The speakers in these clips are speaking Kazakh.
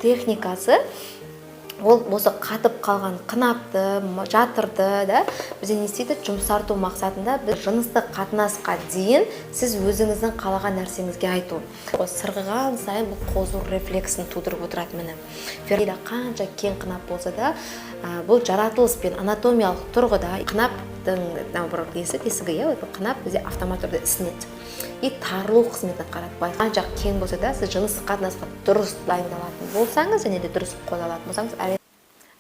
техникасы ол осы қатып қалған қынапты, жатырды, да, бізде не істейді? Жұмсарту мақсатында біз жыныстық қатынасқа дейін сіз өзіңіздің қалаған нәрсеңізге айту. Сырғыған сайын бұл қозу рефлексін тудырып отырады міне. Фермейда қанша кең қынап болса да, бұл жаратылыс пен анатомиялық тұрғыда қынаптың наоборот тесігі, қынап бізде автомат түрде ісінеді. И тарылу қызметін қаратпай. Қанша кең болса да, сіз жыныстық қатынасқа дұрыс дайындалатын болсаңыз, және де дұрыс қойылатын болсаңыз,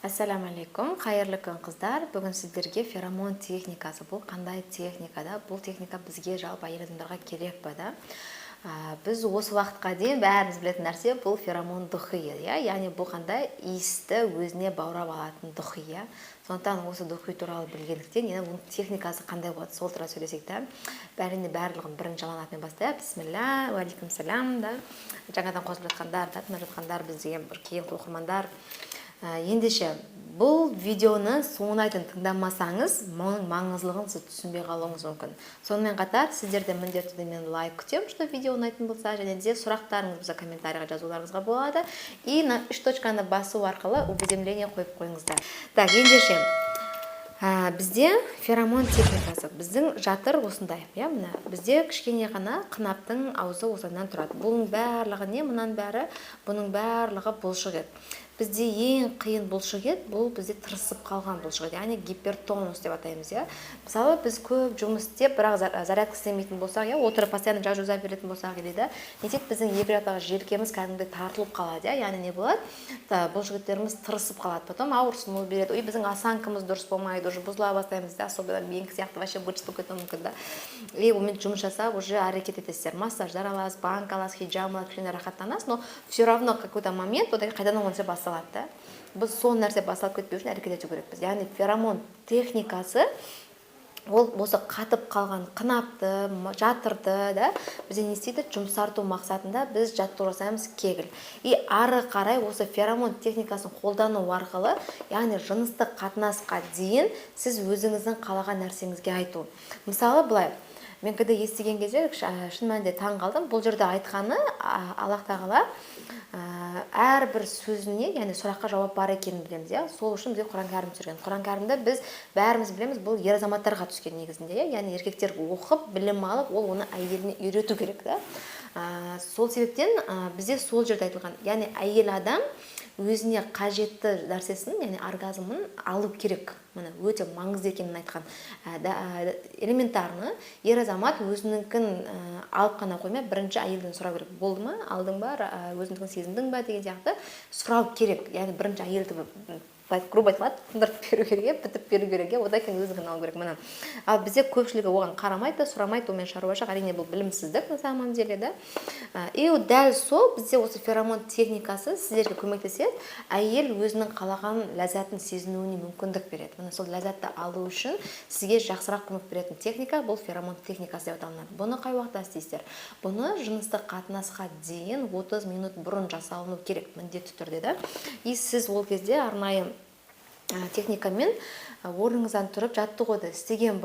Ассаламу алейкум, қайырлы күн қыздар. Бүгін сіздерге феромон техникасы. Бұл қандай техника да? Бұл техника бізге жалпы әйел адамдарға керек па да? Біз осы уақытқа дейін бәріміз білетін нәрсе бұл феромон духи, яғни бұл қандай иісті өзіне баурап алатын духи. Сондықтан осы духи туралы білгендіктен, оның техникасы қандай болады, сол туралы сөйлесек та. Барлығын бірінші жаланатымен бастайық. Бисмилля, уалейкум салям, да. Жаңадан қосылып жатқандар, тыңдап жатқандар, біздегі бір кейін оқырмандар. Ендеше бұл видеоны соңына дейін тыңдамасаңыз, маңыздылығын сіз түсінбей қалуыңыз мүмкін. Сонымен қатар сіздерде міндетті мен лайк күтемін, что видео ұнайтын болса, және де сұрақтарыңыз болса комментарийға жазуларыңызға болады. И на 3 точканы басу арқылы уведомление қойып қойыңыздар. Так, ендеше бізде феромон техникасы, біздің жатыр осындай, міне бізде кішкене ғана қынаптың аузы осыдан тұрады. Бұның барлығы не? Мұнан бәрі, бұның барлығы бұлшық ет. Бізде ең қиын бұлшық ет, бұл бізде тырысып қалған бұлшық ет, яғни гипертонус деп атаймыз. Мысалы, біз көп жұмыс істеп, бірақ зарядка істемейтін болсақ, отырып постоянно жаза беретін болсақ, нетек біздің екі жақтағы желкеміз кәдімгідей тартылып қалады, яғни не болады? Бұлшық еттеріміз тырысып қалады, потом ауырсыну береді. Біздің осанкамыз дұрыс болмайды, уже бұзыла бастаймыз, особенно менікі сияқты вообще быт болып кетуі мүмкін да. И онымен жұмыс жасап, уже әрекет етесіздер. Массаждар аласыз, банк аласыз, хиджаб аласыз, кішкене рахаттанасыз, но все равно какой-то момент қайдан оңалса басталады. Біз сол нәрсе басалып кетпеу үшін әрекет ету керекпіз. Яғни феромон техникасы ол осы қатып қалған қынапты, жатырды, да, бізде не істейді? Жұмсарту мақсатында біз жаттығу жасаймыз кегіл. И ары қарай осы феромон техникасын қолдану арқылы, яғни жыныстық қатынасқа дейін сіз өзіңіздің қалаған нәрсеңізге айту. Мысалы, былай, мен когда естіген кезде шын мәнінде таң қалдым. Бұл жерде айтқаны Аллах тағала әрбір сөзіне, яғни сұраққа жауап бар екенін білеміз, сол үшін бізге Құран кәрім түсірген. Құран кәрімді біз бәріміз білеміз, бұл ер азаматтарға түскен негізінде, яғни еркектер оқып, білім алып, ол оны әйеліне үйрету керек, да. Сол себептен бізде сол жерде айтылған, яғни әйел адам өзіне қажетті нәрсесін, яғни оргазмын алу керек. Міне өте маңызды екенін айтқан. Элементарны, ер азамат өзінікін алып қана қоймай, бірінші әйелден сұрау керек. Болды ма? Алдың ба? Өзінікін сезіндің ба? Деген сияқты сұрау керек. Яғни бірінші әйелді грубо айтылады, тындырып беру керек, бітіп беру керек, одан кейін өзіңін алу керек. Міне. Ал бізде көпшілігі оған қарамайды, сұрамайды, онымен шаруа жоқ. Әрине бұл білімсіздік на самом деле, да. И дәл сол бізде осы феромон техникасы сіздерге көмектеседі, әйел өзінің қалаған ләззатын сезінуіне мүмкіндік береді. Міне сол ләззатты алу үшін сізге жақсырақ көмек беретін техника бұл феромон техникасы деп аталынады. Бұны қай уақытта істейсіздер? Бұны жыныстық қатынасқа дейін 30 минут бұрын жасалыну керек, міндетті түрде, да. И сіз ол кезде арнайы техникамен орныңыздан тұрып жаттығуды істеген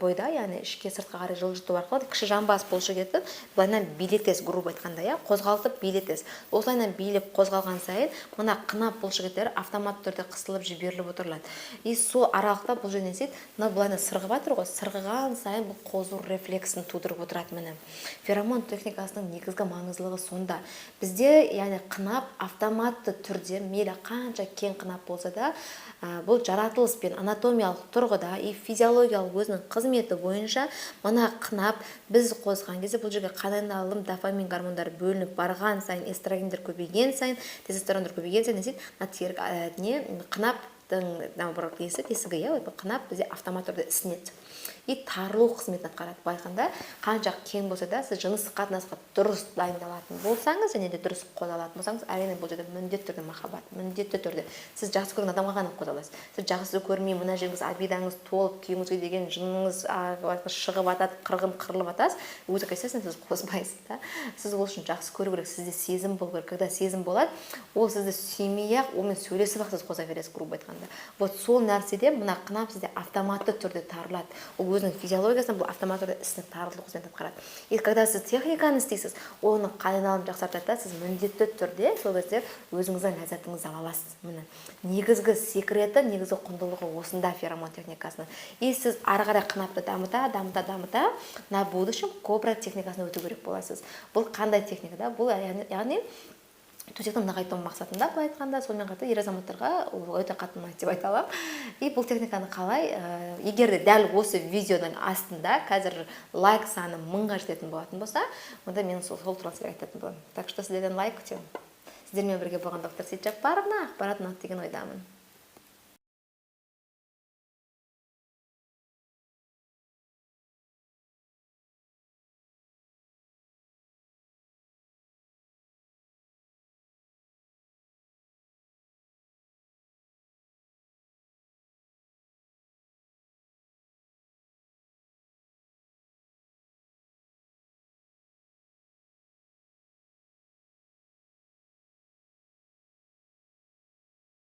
бойда, яғни ішке сыртқа қарай жылжыту арқылы кіші жамбас бұлшық етін былайынан билетесіз, грубо айтқанда, қозғалтып билетесіз. Осылайынан билеп қозғалған сайын мына қынап бұлшық еттері автомат түрде қысылып жіберіліп отырылады. И сол аралықта бұл жерден істейді, мына былайынан сырғып жатыр ғой, сырғыған сайын бұл қозу рефлексін тудырып отырады міне. Феромон техникасының негізгі маңыздылығы сонда. Бізде, яғни қынап автоматты түрде, мейлі қанша кең қынап болса да, бұл жаратылыс пен анатомиялық тұрғыда и физиологиялық өзінің қызметі бойынша мына қынап біз қозған кезде бұл жерге қан айналым, дофамин гормондары бөлініп барған сайын, эстрогендер көбейген сайын, тестостерондар көбейген сайын, қынаптың наоборот тесігі, қынап бізде автомат түрде ісінеді. И тарылу қызметін қарады. Байқанда, қанша кең болса да, сіз жыныстық қатынасқа дұрыс дайындалатын болсаңыз, және де дұрыс қозғалатын болсаңыз, әрине бұл жерде міндетті түрде махаббат, міндетті түрде. Сіз жақсы көрген адамға ғана қозғаласыз. Сіз жақсы көрмей, мына жеріңіз обидаңыз толып, күйіңізге деген жыныңыз шығып атады, қырылып атасыз, өзі қайсасын сіз қозбайсыз, да? Сіз ол үшін жақсы көру керек, сізде сезім болу керек. Когда сезім болады, ол сізді сүймей-ақ, онымен сөйлесіп-ақ сіз қоза бересіз, грубо айтқанда. Вот сол нәрседе мына қынап сізде автоматты түрде тарылады. Ол өзінің физиологиясында бұл автомат түрде ісіне тарылу қызметін атқарады. И когда сіз техниканы істейсіз, оның қайналымын жақсартады да, сіз міндетті түрде сол кезде өзіңіздің ләззатыңызды ала аласыз. Міне негізгі секреті, негізгі құндылығы осында феромон техникасының. И сіз ары қарай қынапты дамыта, на будущем кобра техникасына өту керек боласыз. Бұл қандай техника да? Бұл яғни төсектің нығайту мақсатында, былай айтқанда, сонымен қатар ер азаматтарға ол өте қатты ұнайды деп айта аламын. И бұл техниканы қалай, егер де дәл осы видеоның астында қазір лайк саны 1000-ға жететін болатын болса, онда мен сол туралы сіздерге айтатын боламын. Так что сіздерден лайк күтемін. Сіздермен бірге болған доктор Сейтжаппаровна, ақпарат ұнады деген ойдамын.